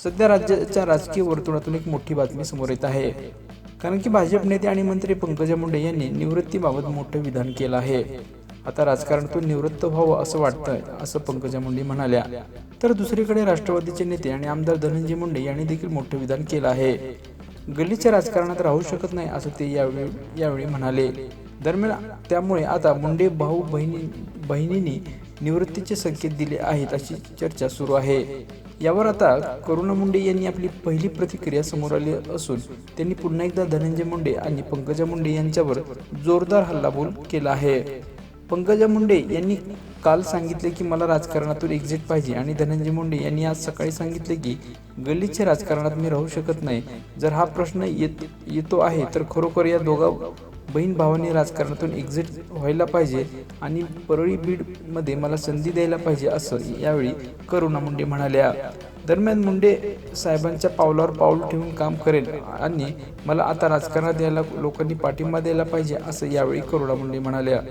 सध्या राज्याच्या राजकीय वर्तुळातून एक मोठी बातमी समोर येत आहे, कारण की भाजप नेते आणि मंत्री पंकजा मुंडे यांनी निवृत्तीबाबत मोठं विधान केलं आहे. आता राजकारणातून निवृत्त व्हावं असं वाटतंय, असं पंकजा मुंडे म्हणाल्या. तर दुसरीकडे राष्ट्रवादीचे नेते आणि आमदार धनंजय मुंडे यांनी देखील मोठं विधान केलं आहे. गल्लीच्या राजकारणात राहू शकत नाही असं ते यावेळी म्हणाले. दरम्यान त्यामुळे आता मुंडे भाऊ बहिणींनी निवृत्तीचे संकेत दिले आहेत अशी चर्चा सुरू आहे. यावर आता करुणा मुंडे यांनी आपली पहिली प्रतिक्रिया समोर आली असून त्यांनी पुन्हा एकदा धनंजय मुंडे आणि पंकजा मुंडे यांच्यावर जोरदार हल्लाबोल केला आहे. पंकजा मुंडे यांनी काल सांगितले की मला राजकारणातून एक्झिट पाहिजे आणि धनंजय मुंडे यांनी आज सकाळी सांगितले की गल्लीच्या राजकारणात मी राहू शकत नाही. जर हा प्रश्न येतो आहे तर खरोखर या दोघा बहीण भावांनी राजकारणातून एक्झिट व्हायला पाहिजे आणि परळी बीडमध्ये मला संधी द्यायला पाहिजे असं यावेळी करुणा मुंडे म्हणाल्या. दरम्यान मुंडे साहेबांच्या पावलावर पाऊल ठेवून काम करेल आणि मला आता राजकारणात यायला लोकांनी पाठिंबा द्यायला पाहिजे असं यावेळी करुणा मुंडे म्हणाल्या.